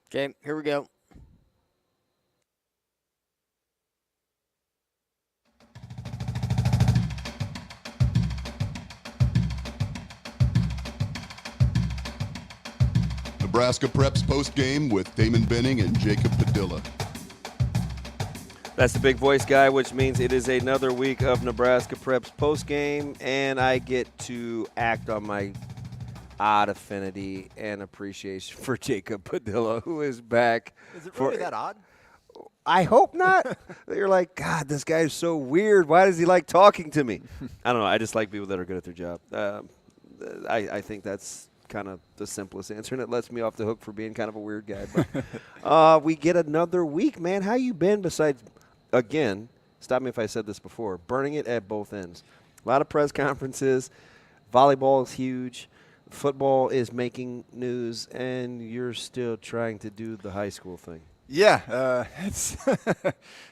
Okay, here we go. Nebraska Preps postgame with Damon Benning and Jacob Padilla. That's the big voice guy, which means it is another week of Nebraska Preps postgame, and I get to act on my odd affinity and appreciation for Jacob Padilla, who is back. Is it really that odd? I hope not. You're like, God, this guy's so weird. Why does he like talking to me? I don't know. I just like people that are good at their job. I think that's kind of the simplest answer, and it lets me off the hook for being kind of a weird guy. But we get another week, man. How you been besides, again, stop me if I said this before, burning it at both ends. A lot of press conferences. Volleyball is huge. Football is making news, and you're still trying to do the high school thing. Yeah, it's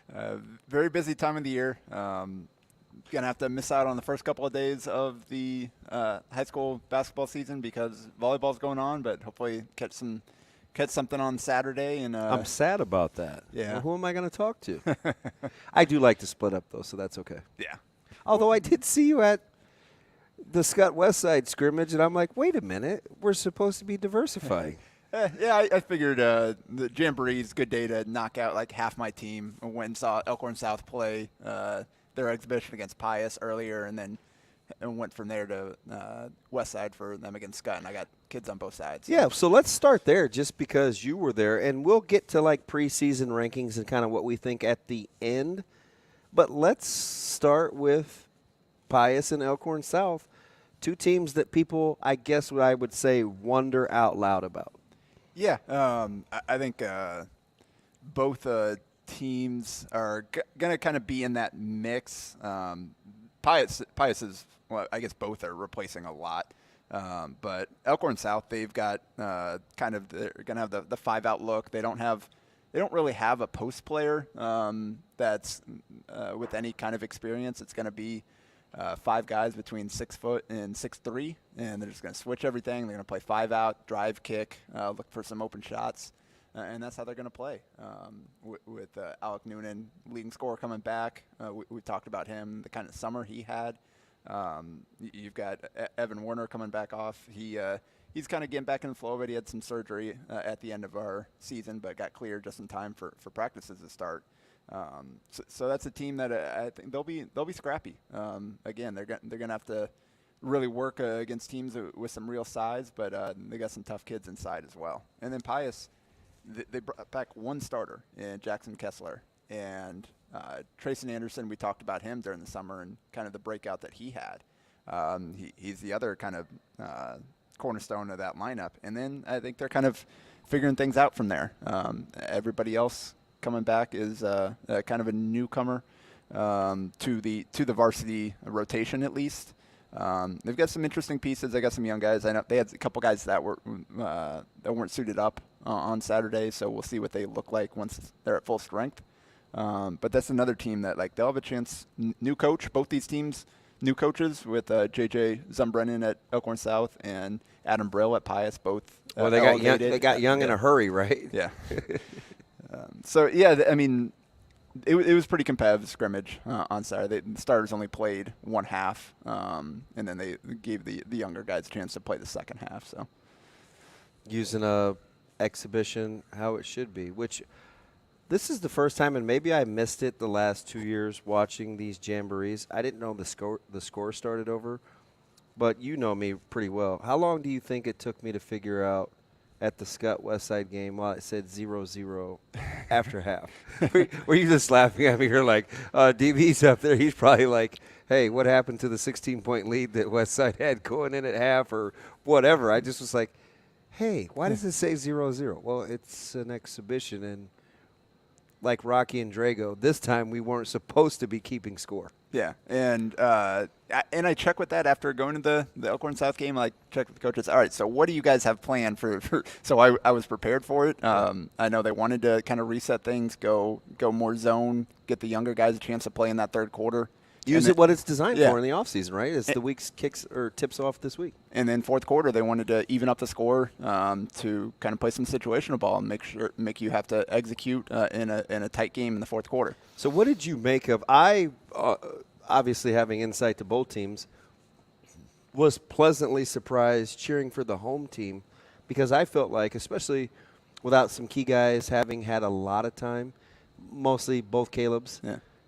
a very busy time of the year. Gonna have to miss out on the first couple of days of the high school basketball season because volleyball's going on, but hopefully catch something on Saturday. And I'm sad about that. Yeah. Well, who am I going to talk to? I do like to split up, though, so that's okay. Yeah. Although I did see you at the Scott Westside scrimmage, and I'm like, wait a minute, we're supposed to be diversifying. Yeah, I figured the Jamboree's a good day to knock out like half my team. I went and saw Elkhorn South play their exhibition against Pius earlier, and then went from there to Westside for them against Scott, and I got kids on both sides. Yeah, so let's start there just because you were there, and we'll get to like preseason rankings and kind of what we think at the end. But let's start with Pius and Elkhorn South, two teams that people, I guess what I would say, wonder out loud about. Yeah, I think both teams are going to kind of be in that mix. Pius is, well, I guess both are replacing a lot. But Elkhorn South, they've got they're going to have the 5-out look. They don't really have a post player that's with any kind of experience. It's going to be 5 guys between 6 foot and 6'3", and they're just going to switch everything. They're going to play 5-out, drive, kick, look for some open shots, and that's how they're going to play. With Alec Noonan, leading scorer, coming back. We talked about him, the kind of summer he had. You've got Evan Warner coming back off. He's kind of getting back in the flow, but he had some surgery at the end of our season, but got cleared just in time for practices to start. So that's a team that I think they'll be scrappy. Again, they're gonna have to really work against teams with some real size, but they got some tough kids inside as well. And then Pius, they brought back one starter in Jackson Kessler, and Trayson Anderson. We talked about him during the summer and kind of the breakout that he had. He's the other kind of cornerstone of that lineup. And then I think they're kind of figuring things out from there. Everybody else coming back is kind of a newcomer to the varsity rotation, at least. They've got some interesting pieces. They got some young guys. I know they had a couple guys that weren't suited up on Saturday, so we'll see what they look like once they're at full strength. But that's another team that they'll have a chance. New coach, both these teams, new coaches with J.J. Zumbrennan at Elkhorn South and Adam Brill at Pius, both. Well, they got young. They got young in a hurry, right? Yeah. So yeah, I mean, it was pretty competitive scrimmage on Saturday. The starters only played one half, and then they gave the younger guys a chance to play the second half. So using a exhibition how it should be, which this is the first time, and maybe I missed it the last 2 years watching these jamborees. I didn't know the score started over, but you know me pretty well. How long do you think it took me to figure out at the Scott Westside game while it said 0-0 after half? Were you just laughing at me? You're like, DB's up there. He's probably like, hey, what happened to the 16-point lead that Westside had going in at half or whatever? I just was like, hey, why does it say 0-0? Well, it's an exhibition, and like Rocky and Drago, this time we weren't supposed to be keeping score. Yeah, and I checked with that after going to the Elkhorn South game. I checked with the coaches. All right, so what do you guys have planned for so I was prepared for it. I know they wanted to kind of reset things, go more zone, get the younger guys a chance to play in that third quarter, Use it what it's designed Yeah. for in the offseason, right? It's the week's kicks or tips off this week. And then fourth quarter, they wanted to even up the score to kind of play some situational ball and make you have to execute in a tight game in the fourth quarter. So what did you make of obviously having insight to both teams, was pleasantly surprised cheering for the home team because I felt like, especially without some key guys having had a lot of time, mostly both Caleb's,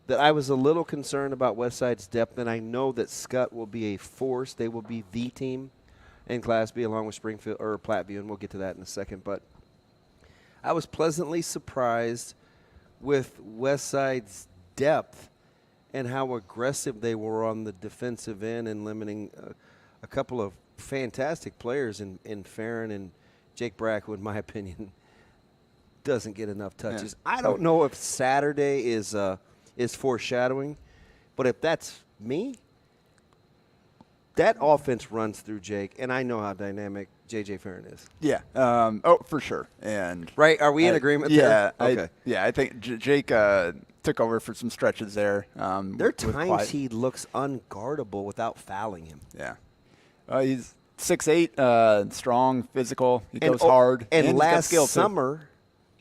that I was a little concerned about Westside's depth, and I know that Scott will be a force. They will be the team in Class B along with Springfield or Platteview, and we'll get to that in a second. But I was pleasantly surprised with Westside's depth and how aggressive they were on the defensive end and limiting a couple of fantastic players in Farron and Jake Brack, who, in my opinion, doesn't get enough touches. I don't know if Saturday is foreshadowing, but if that's me, that offense runs through Jake, and I know how dynamic J.J. Farron is. Yeah. For sure. And right? Are we in agreement there? Okay. I think Jake took over for some stretches there. There are times he looks unguardable without fouling him. Yeah. He's 6'8", strong, physical. He goes hard. And he's got last skill, too. summer,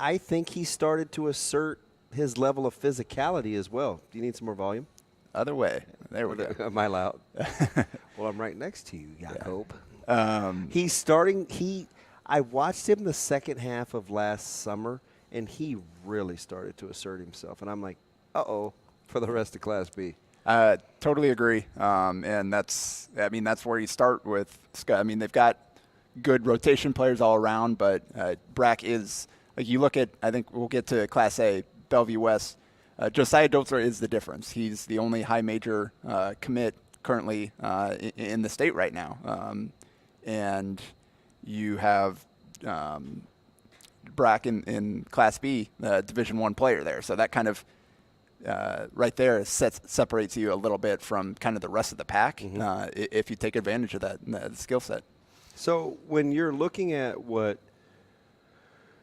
I think he started to assert his level of physicality as well. Do you need some more volume? Other way. There we go. Am I loud? Well, I'm right next to you, Jacob. Yeah. He's starting. I watched him the second half of last summer, and he really started to assert himself. And I'm like, uh-oh, for the rest of Class B. Totally agree. And that's where you start with Scott. I mean, they've got good rotation players all around, but Brack is, like, you look at, I think we'll get to Class A, Bellevue West. Josiah Dozer is the difference. He's the only high major commit currently in the state right now. And you have Brack in Class B, Division I player there. So that kind of right there separates you a little bit from kind of the rest of the pack if you take advantage of that skill set. So when you're looking at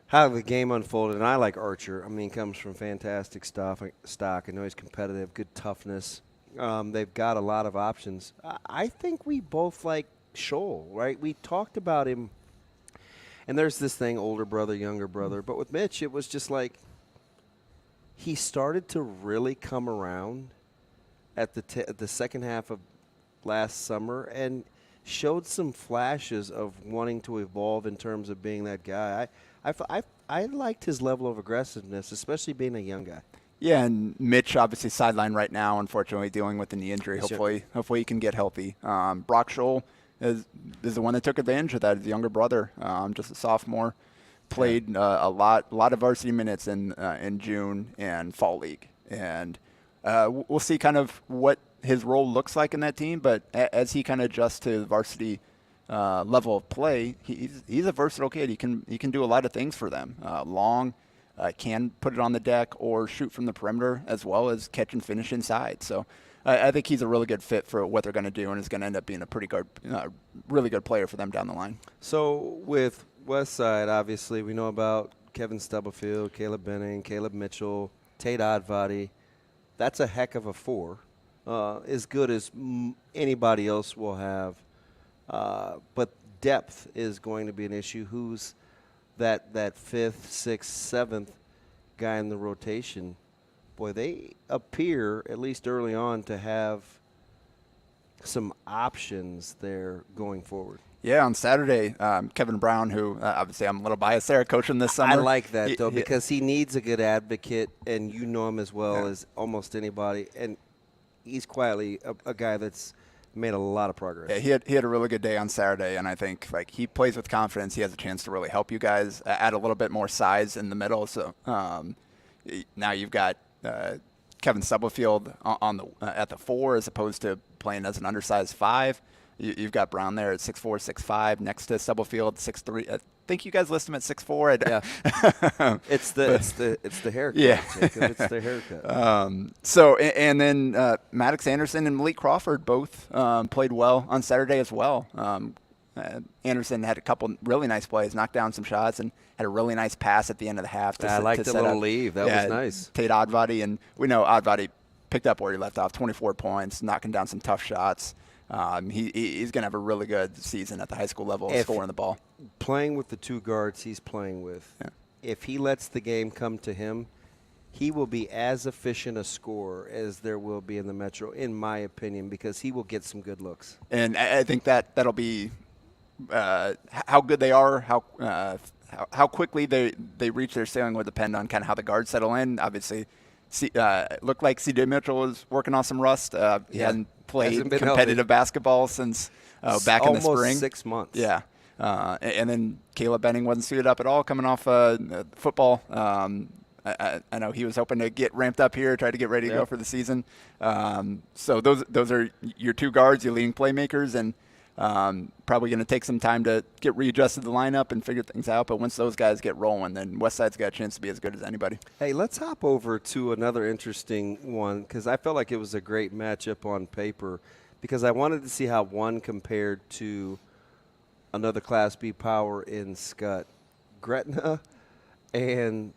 how the game unfolded, and I like Archer. I mean, he comes from fantastic stock. I know he's competitive, good toughness. They've got a lot of options. I think we both like Scholl, right? We talked about him, and there's this thing, older brother, younger brother. But with Mitch, it was just like he started to really come around at the second half of last summer and showed some flashes of wanting to evolve in terms of being that guy. I liked his level of aggressiveness, especially being a young guy. Yeah, and Mitch obviously sidelined right now, unfortunately, dealing with the knee injury. Hopefully he can get healthy. Brock Scholl is the one that took advantage of that. His younger brother, just a sophomore, played a lot of varsity minutes in June and fall league, and we'll see kind of what his role looks like in that team. But as he kind of adjusts to the varsity level of play, he's a versatile kid. He can do a lot of things for them. Long, can put it on the deck or shoot from the perimeter, as well as catch and finish inside. So I think he's a really good fit for what they're going to do, and is going to end up being a pretty good, really good player for them down the line. So with Westside, obviously we know about Kevin Stubblefield, Caleb Benning, Caleb Mitchell, Tate Oddbody. That's a heck of a four, as good as anybody else will have. But depth is going to be an issue. Who's that fifth, sixth, seventh guy in the rotation? Boy, they appear, at least early on, to have some options there going forward. Yeah, on Saturday, Kevin Brown, who obviously I'm a little biased there, coaching this summer. I like that, though, because he needs a good advocate, and you know him as well as almost anybody. And he's quietly a guy that's made a lot of progress. Yeah, he had a really good day on Saturday, and I think he plays with confidence. He has a chance to really help you guys add a little bit more size in the middle. So now you've got Kevin Stubblefield at the 4 as opposed to playing as an undersized 5. You've got Brown there at 6'4", 6'5", next to Stubblefield 6'3". I think you guys list him at 6'4". Yeah, it's the haircut. Yeah, Jacob. It's the haircut. So and then Maddox Anderson and Malik Crawford both played well on Saturday as well. Anderson had a couple really nice plays, knocked down some shots, and had a really nice pass at the end of the half. I liked the little leave. That was nice. Tate Oddbody, and we know Oddbody picked up where he left off, 24 points, knocking down some tough shots. He's going to have a really good season at the high school level, scoring the ball. Playing with the two guards he's playing with, if he lets the game come to him, he will be as efficient a scorer as there will be in the Metro, in my opinion, because he will get some good looks. And I think that'll be how good they are, how quickly they reach their ceiling will depend on kind of how the guards settle in. Obviously, it looked like C.J. Mitchell was working on some rust. He hadn't played competitive basketball since back in the spring. Almost 6 months. Yeah. And then Caleb Benning wasn't suited up at all coming off football. I know he was hoping to get ramped up here, try to get ready to go for the season. So those are your two guards, your leading playmakers, and probably going to take some time to get readjusted to the lineup and figure things out. But once those guys get rolling, then Westside's got a chance to be as good as anybody. Hey, let's hop over to another interesting one because I felt like it was a great matchup on paper because I wanted to see how one compared to another Class B power in Scott. Gretna and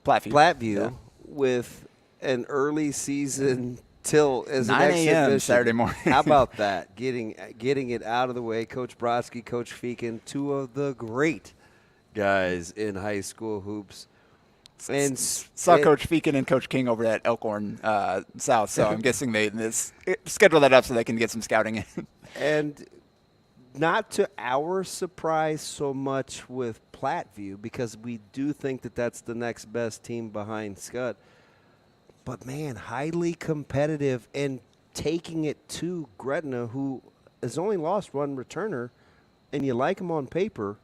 Platteview with an early season till as 9 an exhibition. Saturday morning. How about that? Getting it out of the way. Coach Brodsky, Coach Feakin, two of the great guys in high school hoops. And saw Coach Feakin and Coach King over at Elkhorn South, so I'm guessing they schedule that up so they can get some scouting in. And not to our surprise so much with Platteview because we do think that that's the next best team behind Scott. But, man, highly competitive and taking it to Gretna, who has only lost one returner, and you like him on paper.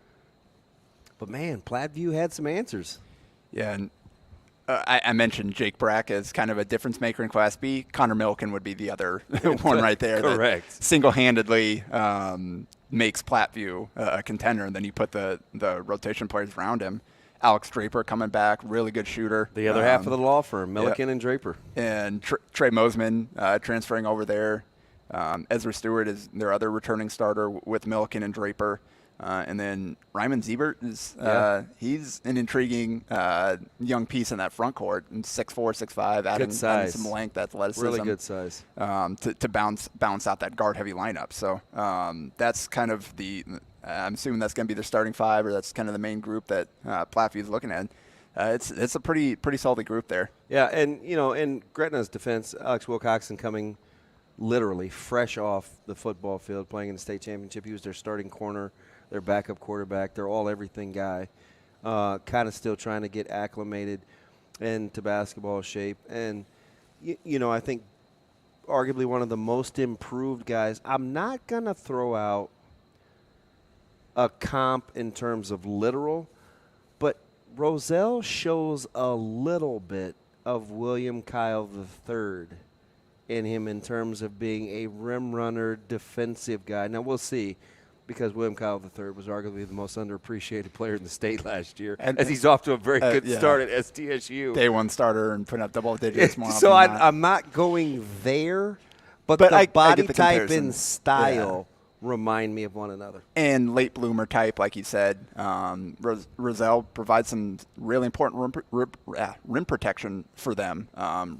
But, man, Platteview had some answers. Yeah, and I mentioned Jake Brack as kind of a difference maker in Class B. Connor Milken would be the other one right there. Correct. That single-handedly makes Platteview a contender, and then you put the rotation players around him. Alex Draper coming back, really good shooter. The other half of the law firm, Milliken and Draper. And Trey Mosman transferring over there. Ezra Stewart is their other returning starter with Milliken and Draper. And then Ryman Siebert is he's an intriguing young piece in that front court. And 6'4", 6'5", adding some length, athleticism. Really good size. To balance out that guard-heavy lineup. So that's kind of I'm assuming that's going to be their starting five, or that's kind of the main group that Platteview is looking at. It's a pretty solid group there. Yeah, and, in Gretna's defense, Alex Wilcoxon coming literally fresh off the football field playing in the state championship. He was their starting corner, their backup quarterback, their all-everything guy, kind of still trying to get acclimated into basketball shape. And, I think arguably one of the most improved guys. I'm not going to throw out a comp in terms of literal, but Roselle shows a little bit of William Kyle III in him in terms of being a rim runner, defensive guy. Now, we'll see, because William Kyle III was arguably the most underappreciated player in the state last year, as he's off to a very good start at SDSU. Day one starter and putting up double digits more often So than not. I'm not going there, but the body type and style remind me of one another. And late bloomer type, like you said. Roselle provides some really important rim protection for them.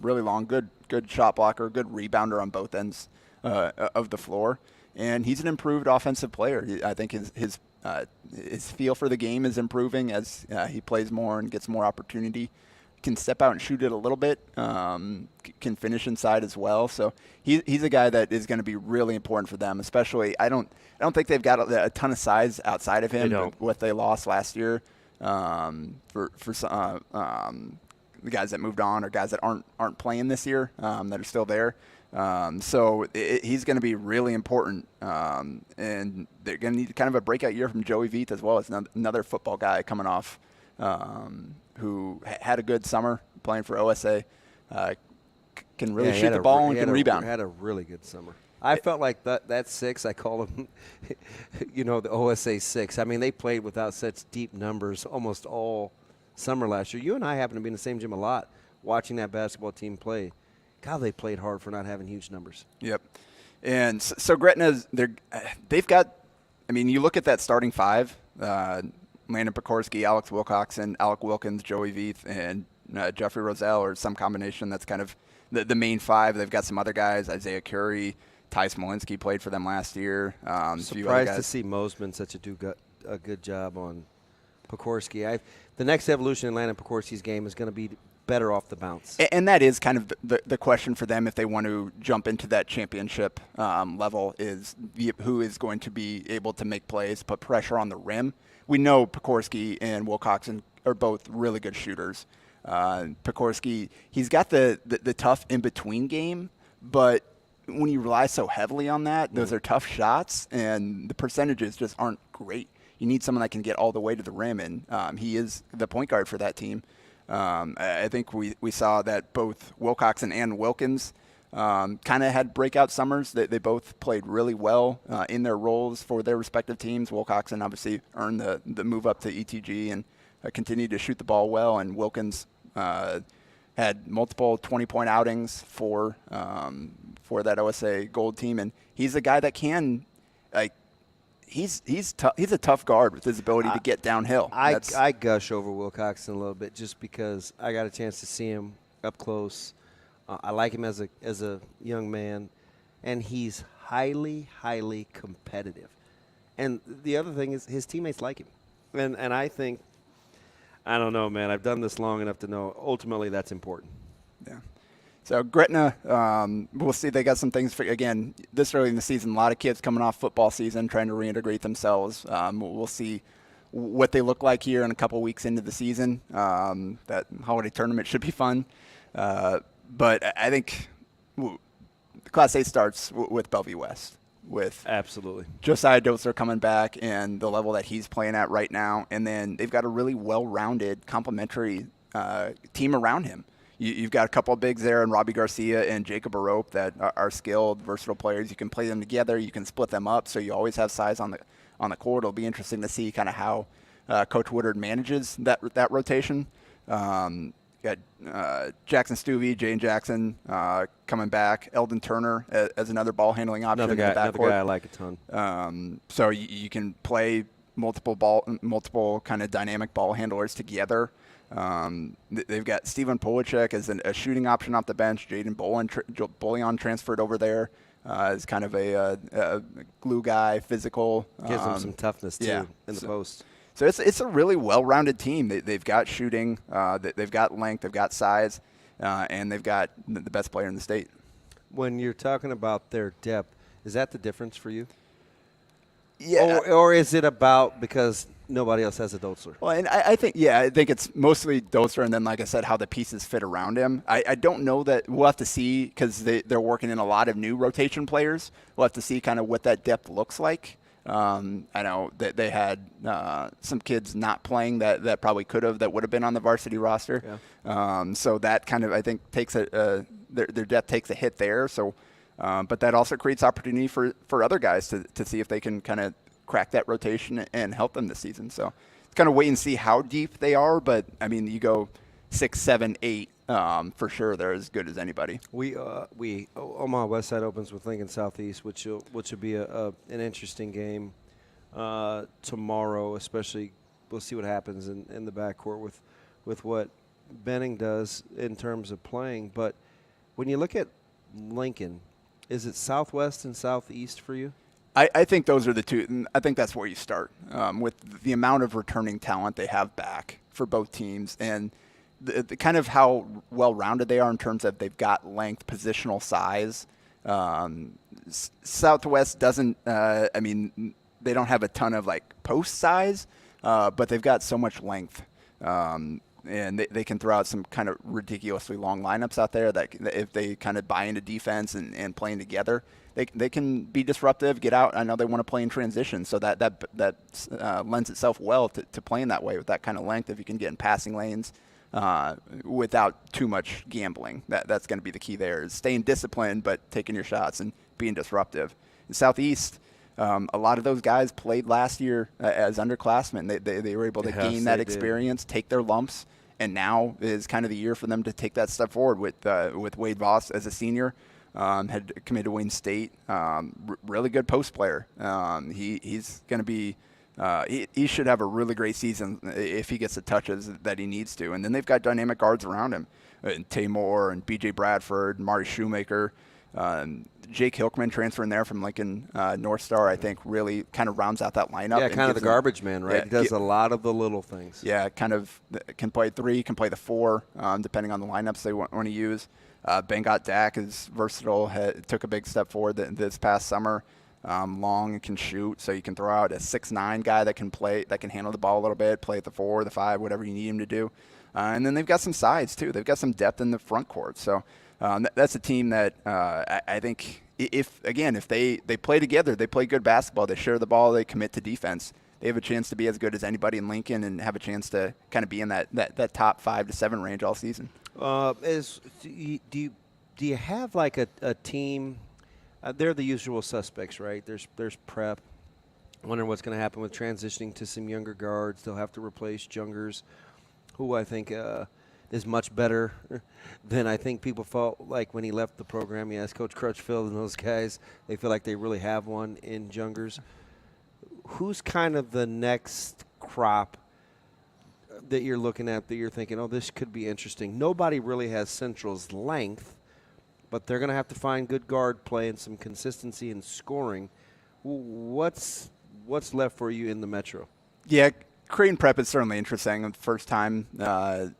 Really long, good shot blocker, good rebounder on both ends of the floor. And he's an improved offensive player. I think his feel for the game is improving as he plays more and gets more opportunity. Can step out and shoot it a little bit, can finish inside as well. So he's a guy that is going to be really important for them, especially I don't think they've got a ton of size outside of him. What they lost last year for the guys that moved on or guys that aren't playing this year that are still there. So he's going to be really important, and they're going to need kind of a breakout year from Joey Veith as well as another football guy coming off who had a good summer playing for OSA, can really shoot the ball and can rebound. Had a really good summer. I felt like that six, I call him, the OSA six. I mean, they played without such deep numbers almost all summer last year. You and I happen to be in the same gym a lot watching that basketball team play. God, they played hard for not having huge numbers. Yep. And so Gretna's, they've got, you look at that starting five, Landon Pekorski, Alex Wilcoxon, Alec Wilkins, Joey Veith, and Jeffrey Roselle, or some combination that's kind of the main five. They've got some other guys, Isaiah Curry, Ty Smolinski played for them last year. Surprised to see Mosman such a good job on Pokorski. The next evolution in Landon Pokorski's game is going to be better off the bounce. And that is kind of the question for them if they want to jump into that championship level is who is going to be able to make plays, put pressure on the rim. We know Pokorski and Wilcoxon are both really good shooters. Pokorski, he's got the tough in-between game, but when you rely so heavily on that, those are tough shots, and the percentages just aren't great. You need someone that can get all the way to the rim, and he is the point guard for that team. I think we saw that both Wilcoxon and Wilkins kind of had breakout summers. They both played really well in their roles for their respective teams. Wilcoxon obviously earned the move up to ETG and continued to shoot the ball well, and Wilkins had multiple 20-point outings for that OSA Gold team, and he's a guy that can he's a tough guard with his ability to get downhill. I gush over Wilcoxon a little bit just because I got a chance to see him up close. I like him as a young man, and he's highly, highly competitive. And the other thing is his teammates like him. And I think, I don't know, man, I've done this long enough to know ultimately that's important. Yeah. So Gretna, we'll see. They got some things again this early in the season. A lot of kids coming off football season trying to reintegrate themselves. We'll see what they look like here in a couple weeks into the season. That holiday tournament should be fun. But I think Class A starts with Bellevue West. With absolutely Josiah Dotzler coming back and the level that he's playing at right now, and then they've got a really well-rounded, complementary team around him. You've got a couple of bigs there, and Robbie Garcia and Jacob Arope that are skilled, versatile players. You can play them together. You can split them up, so you always have size on the court. It'll be interesting to see kind of how Coach Woodard manages that rotation. Got Jackson Stuvey, Jane Jackson coming back. Eldon Turner as another ball handling option. Another guy I like a ton. So you can play multiple kind of dynamic ball handlers together. They've got Steven Polacek as a shooting option off the bench. Jaden Bullion transferred over there as kind of a glue guy, physical. Gives him some toughness too in the post. So it's a really well-rounded team. They've got shooting, they've got length, they've got size, and they've got the best player in the state. When you're talking about their depth, is that the difference for you? Yeah. Or is it about because nobody else has a Dotzler? Well, and I think it's mostly Dotzler, and then, like I said, how the pieces fit around him. I don't know that we'll have to see because they're working in a lot of new rotation players. We'll have to see kind of what that depth looks like. I know that they had some kids not playing that probably that would have been on the varsity roster. Yeah. So that kind of, I think, takes their depth takes a hit there. So, but that also creates opportunity for other guys to see if they can kind of crack that rotation and help them this season. So it's kind of wait and see how deep they are. But I mean, you go 6, 7, 8. For sure, they're as good as anybody. Omaha Westside opens with Lincoln Southeast, which will be an interesting game tomorrow. Especially, we'll see what happens in the backcourt with what Benning does in terms of playing. But when you look at Lincoln, is it Southwest and Southeast for you? I think those are the two. And I think that's where you start with the amount of returning talent they have back for both teams and the kind of how well-rounded they are in terms of they've got length, positional size. Southwest doesn't they don't have a ton of post size, but they've got so much length. And they can throw out some kind of ridiculously long lineups out there that if they kind of buy into defense and playing together, they can be disruptive, get out. I know they want to play in transition, so that lends itself well to playing that way with that kind of length. If you can get in passing lanes without too much gambling, that's going to be the key there, is staying disciplined but taking your shots and being disruptive. In Southeast, a lot of those guys played last year as underclassmen. They were able to gain that experience, take their lumps, and now is kind of the year for them to take that step forward with Wade Voss as a senior. Had committed to Wayne State. Really good post player. He's going to be he should have a really great season if he gets the touches that he needs to. And then they've got dynamic guards around him. and Taymor and B.J. Bradford, Mari Shoemaker. Jake Hilkman transferring there from Lincoln North Star, I think, really kind of rounds out that lineup. Yeah, kind of the garbage man, right? Yeah, he does a lot of the little things. Yeah, kind of can play 3, can play the 4, depending on the lineups they want to use. Bengot Dak is versatile, took a big step forward this past summer. Long and can shoot, so you can throw out a 6'9" guy that can play, that can handle the ball a little bit, play at the 4, the 5, whatever you need him to do. And then they've got some size too. They've got some depth in the front court. So that's a team that I think if they play together, they play good basketball, they share the ball, they commit to defense, they have a chance to be as good as anybody in Lincoln and have a chance to kind of be in that top 5 to 7 range all season. Do you have like a team? They're the usual suspects, right? There's Prep. Wondering what's going to happen with transitioning to some younger guards. They'll have to replace Jungers, who I think is much better than I think people felt like when he left the program. Yes, Coach Crutchfield and those guys, they feel like they really have one in Jungers. Who's kind of the next crop that you're looking at that you're thinking, oh, this could be interesting? Nobody really has Central's length, but they're going to have to find good guard play and some consistency in scoring. What's left for you in the Metro? Yeah, Creighton Prep is certainly interesting. The first time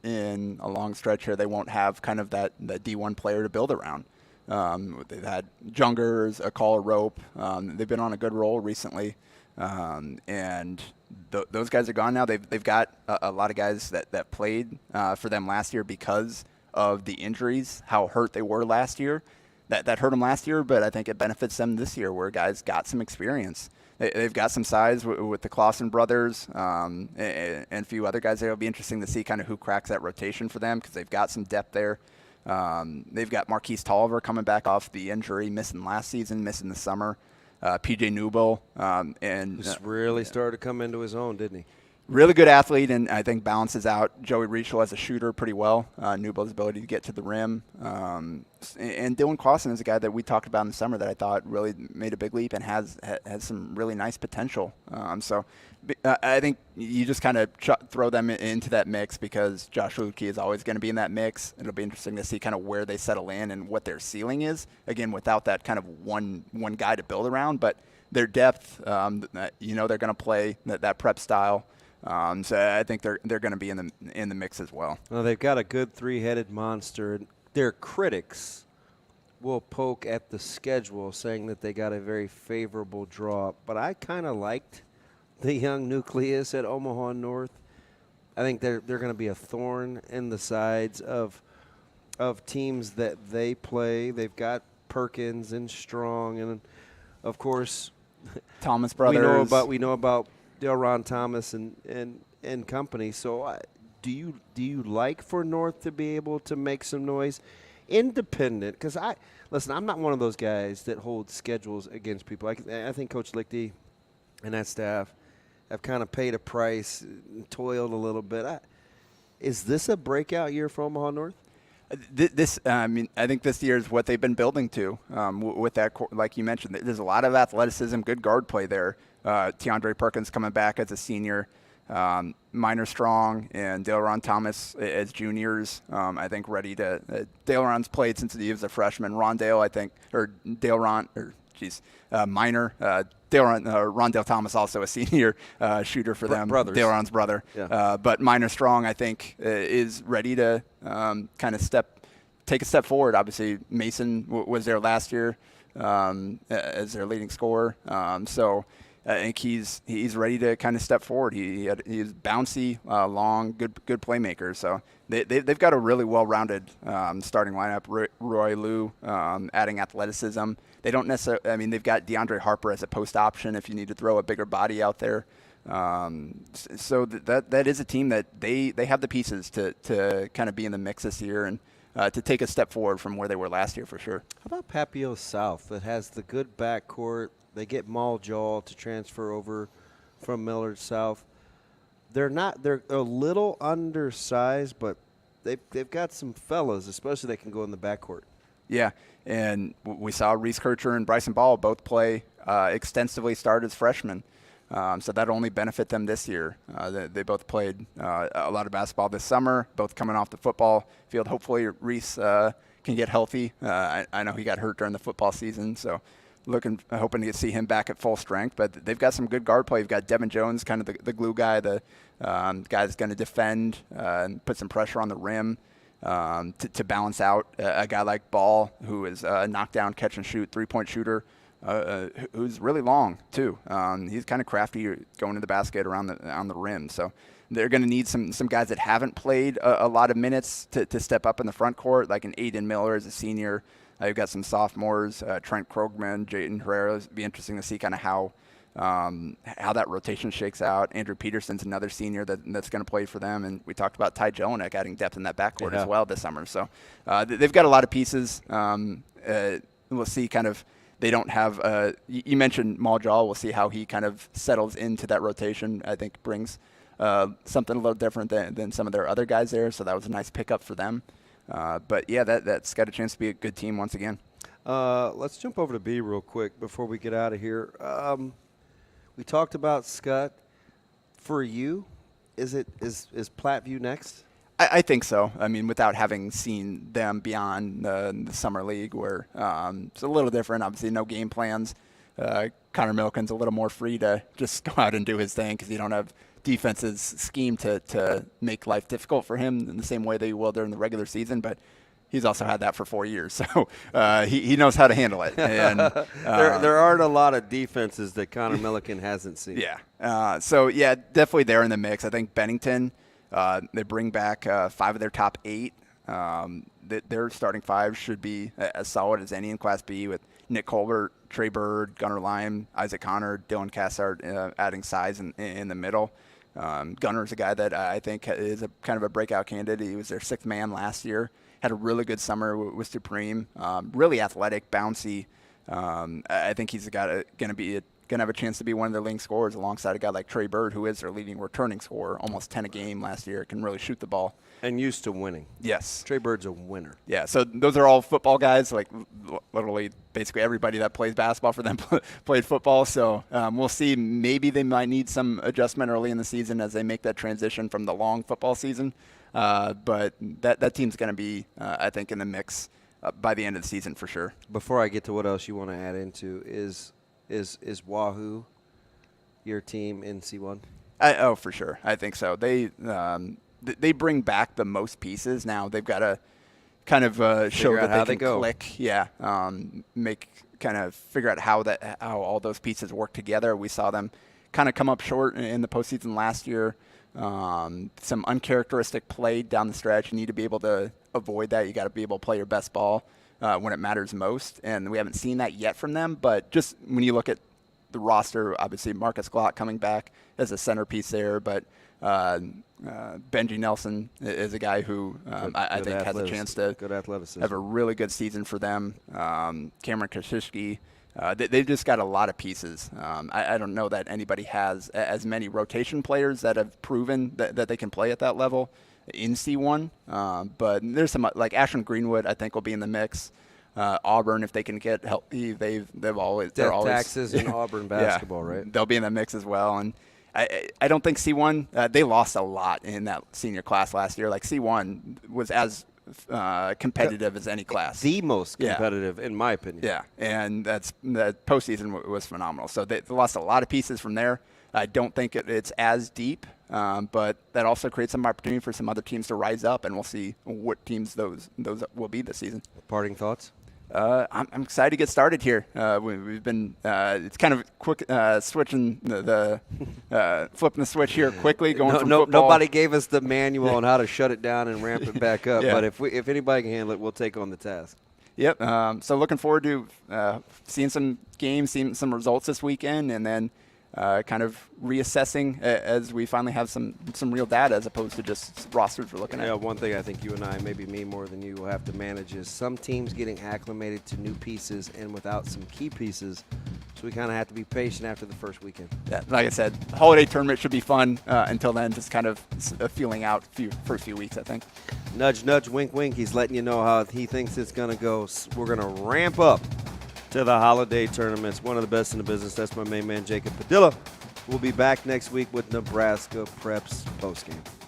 in a long stretch here, they won't have kind of that D1 player to build around. They've had Jungers, a Caller Rope. They've been on a good roll recently. And those guys are gone now. They've got a lot of guys that played for them last year because of the injuries, how hurt they were last year. That hurt them last year, but I think it benefits them this year where guys got some experience. They've got some size with the Clausen brothers and a few other guys there. It'll be interesting to see kind of who cracks that rotation for them because they've got some depth there. They've got Marquise Tolliver coming back off the injury, missing last season, missing the summer. P.J. Newble. And just really started to come into his own, didn't he? Really good athlete, and I think balances out Joey Reichel as a shooter pretty well. Newble's ability to get to the rim. And Dylan Clausen is a guy that we talked about in the summer that I thought really made a big leap and has some really nice potential. So I think you just kind of throw them into that mix because Josh Lutke is always going to be in that mix. It'll be interesting to see kind of where they settle in and what their ceiling is. Again, without that kind of one guy to build around, but their depth, they're going to play that prep style. So I think they're going to be in the mix as well. Well, they've got a good 3-headed monster. Their critics will poke at the schedule, saying that they got a very favorable draw. But I kind of liked the young nucleus at Omaha North. I think they're going to be a thorn in the sides of teams that they play. They've got Perkins and Strong, and of course, Thomas brothers. We know about Delron Thomas and company. So do you like for North to be able to make some noise independent? Because I'm not one of those guys that holds schedules against people. I think Coach Lichty and that staff have kind of paid a price and toiled a little bit. Is this a breakout year for Omaha North? I think this year is what they've been building to with that, like you mentioned. There's a lot of athleticism, good guard play there. Tiandre Perkins coming back as a senior, Minor Strong and Delron Thomas as juniors. I think ready to. Daleron's played since he was a freshman. Rondale, I think, Minor. Rondale Thomas also a senior shooter for them. Brothers. Daleron's brother. Yeah. But Minor Strong, I think, is ready to kind of take a step forward. Obviously, Mason was there last year as their leading scorer. So I think he's ready to kind of step forward. He's bouncy, long, good playmaker. So they've got a really well-rounded starting lineup. Roy Liu adding athleticism. They don't necessarily. I mean, they've got DeAndre Harper as a post option if you need to throw a bigger body out there. So that is a team that they have the pieces to kind of be in the mix this year and to take a step forward from where they were last year for sure. How about Papio South that has the good backcourt? They get Maul Jaw to transfer over from Millard South. They're a little undersized, but they've got some fellas, especially that can go in the backcourt. Yeah, and we saw Reese Kircher and Bryson Ball both play extensively, start as freshmen. So that'll only benefit them this year. They both played a lot of basketball this summer, both coming off the football field. Hopefully Reese can get healthy. I know he got hurt during the football season, so hoping to see him back at full strength. But they've got some good guard play. You've got Devin Jones, kind of the glue guy, the guy that's going to defend and put some pressure on the rim to balance out a guy like Ball, who is a knockdown, catch and shoot, three-point shooter, who's really long too. He's kind of crafty going to the basket on the rim. So they're going to need some guys that haven't played a lot of minutes to step up in the front court, like an Aiden Miller as a senior. You've got some sophomores, Trent Krogman, Jayden Herrera. It'd be interesting to see kind of how that rotation shakes out. Andrew Peterson's another senior that's going to play for them. And we talked about Ty Jelinek adding depth in that backcourt as well this summer. So they've got a lot of pieces. We'll see kind of they don't have you mentioned Maljaw. We'll see how he kind of settles into that rotation. I think brings something a little different than some of their other guys there. So that was a nice pickup for them. But, yeah, that's got a chance to be a good team once again. Let's jump over to B real quick before we get out of here. We talked about Scott. For you, is Platteview next? I think so. I mean, without having seen them beyond the summer league where it's a little different. Obviously, no game plans. Connor Milken's a little more free to just go out and do his thing because you don't have defense's scheme to make life difficult for him in the same way that you will during the regular season. But he's also had that for 4 years, so he knows how to handle it. And there aren't a lot of defenses that Connor Milliken hasn't seen. Yeah. So, yeah, definitely they're in the mix. I think Bennington, they bring back 5 of their top 8. Their starting 5 should be as solid as any in Class B with Nick Colbert, Trey Bird, Gunnar Lime, Isaac Connor, Dylan Cassard adding size in the middle. Gunner's a guy that I think is a kind of a breakout candidate. He was their 6th man last year. Had a really good summer with Supreme. Really athletic, bouncy. I think he's a guy going to have a chance to be one of their leading scorers alongside a guy like Trey Bird, who is their leading returning scorer, almost 10 a game last year, can really shoot the ball. And used to winning. Yes. Trey Bird's a winner. Yeah, so those are all football guys. Like literally basically everybody that plays basketball for them played football. So we'll see. Maybe they might need some adjustment early in the season as they make that transition from the long football season. But that team's going to be, I think, in the mix by the end of the season for sure. Before I get to what else you want to add into, is Wahoo your team in C1? Oh, for sure. I think so. They bring back the most pieces. Now they've got to kind of show that they can click. Yeah, figure out how all those pieces work together. We saw them kind of come up short in the postseason last year. Some uncharacteristic play down the stretch. You need to be able to avoid that. You got to be able to play your best ball when it matters most. And we haven't seen that yet from them. But just when you look at the roster, obviously Marcus Glott coming back as a centerpiece there, but Benji Nelson is a guy who I think has a chance to have a really good season for them. Cameron Kashishki, they've just got a lot of pieces. I don't know that anybody has as many rotation players that have proven that they can play at that level in C1. But there's some like Ashland Greenwood, I think, will be in the mix. Auburn, if they can get healthy, they're always Taxes in Auburn basketball, right? They'll be in the mix as well. And I don't think C1 they lost a lot in that senior class last year. Like C1 was as competitive as any class, the most competitive in my opinion. Yeah, and that postseason was phenomenal. So they lost a lot of pieces from there. I don't think it's as deep, but that also creates some opportunity for some other teams to rise up, and we'll see what teams those will be this season. Parting thoughts? I'm excited to get started here. We've been it's kind of quick switching flipping the switch here quickly. Going from football. Nobody gave us the manual on how to shut it down and ramp it back up. But if anybody can handle it, we'll take on the task. Yep. So looking forward to seeing some games, seeing some results this weekend, and then kind of reassessing as we finally have some real data as opposed to just rosters we're looking at. Yeah, one thing I think you and I, maybe me more than you, will have to manage is some teams getting acclimated to new pieces and without some key pieces. So we kind of have to be patient after the first weekend. Yeah, like I said, holiday tournament should be fun. Until then, just kind of feeling out first few weeks, I think. Nudge, nudge, wink, wink. He's letting you know how he thinks it's going to go. We're going to ramp up to the holiday tournaments. One of the best in the business. That's my main man, Jacob Padilla. We'll be back next week with Nebraska Preps postgame.